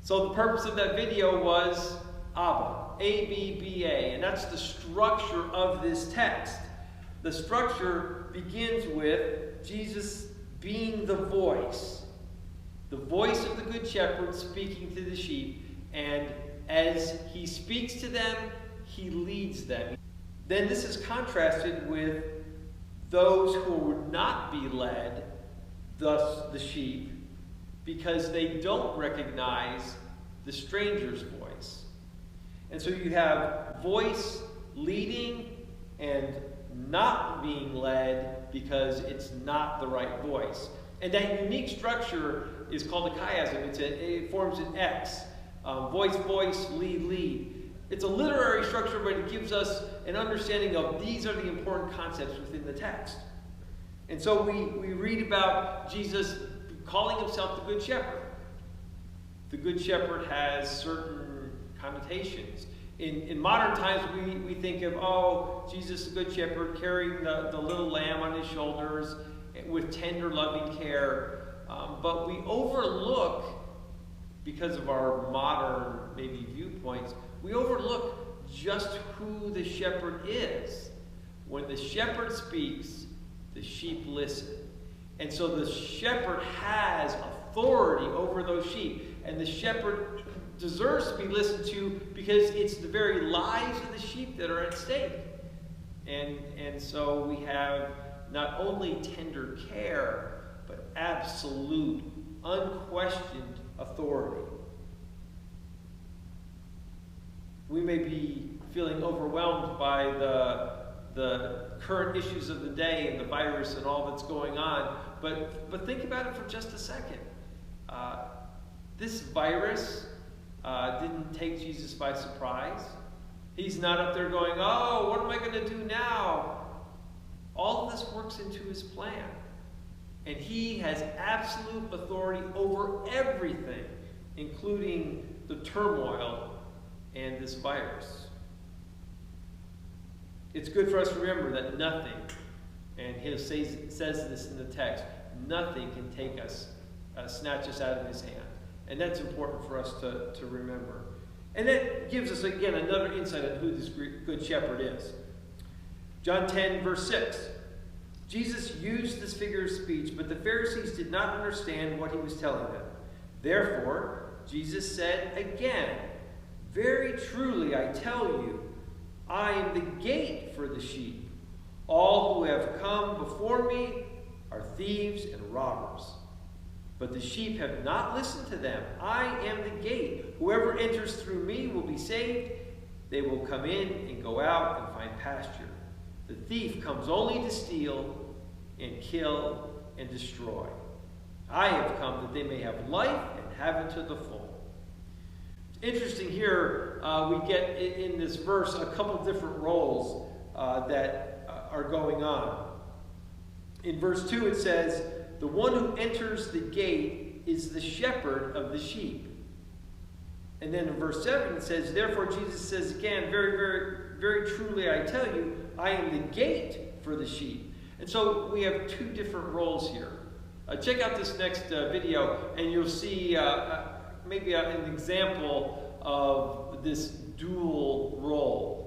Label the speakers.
Speaker 1: So the purpose of that video was Abba, A-B-B-A, and that's the structure of this text. The structure begins with Jesus being the voice of the Good Shepherd speaking to the sheep, and as he speaks to them, he leads them. Then this is contrasted with those who would not be led, thus the sheep, because they don't recognize the stranger's voice. And so you have voice leading and not being led because it's not the right voice. And that unique structure is called a chiasm. It forms an X. Voice, voice, lead, lead. It's a literary structure, but it gives us an understanding of these are the important concepts within the text. And so we read about Jesus calling himself the Good Shepherd. The Good Shepherd has certain connotations. In modern times, we think of, oh, Jesus the Good Shepherd carrying the little lamb on his shoulders with tender, loving care. But we overlook, because of our modern, maybe, viewpoints, we overlook just who the shepherd is. When the shepherd speaks, the sheep listen. And so the shepherd has authority over those sheep. And the shepherd deserves to be listened to because it's the very lives of the sheep that are at stake. And so we have not only tender care, but absolute, unquestioned authority. We may be feeling overwhelmed by the current issues of the day and the virus and all that's going on, but think about it for just a second. This virus didn't take Jesus by surprise. He's not up there going, oh, what am I going to do now? All of this works into his plan. And he has absolute authority over everything, including the turmoil and this virus. It's good for us to remember that nothing, and he says this in the text, nothing can take us, snatch us out of his hand. And that's important for us to remember. And that gives us, again, another insight on who this Good Shepherd is. John 10, verse 6. Jesus used this figure of speech, but the Pharisees did not understand what he was telling them. Therefore, Jesus said again, very truly I tell you, I am the gate for the sheep. All who have come before me are thieves and robbers. But the sheep have not listened to them. I am the gate. Whoever enters through me will be saved. They will come in and go out and find pasture. The thief comes only to steal and kill and destroy. I have come that they may have life and have it to the full. Interesting here, we get in this verse a couple different roles that are going on. In verse 2 it says, the one who enters the gate is the shepherd of the sheep. And then in verse 7 it says, therefore Jesus says again, very, very, very truly I tell you, I am the gate for the sheep. And so we have two different roles here. Check out this next video and you'll see maybe an example of this dual role.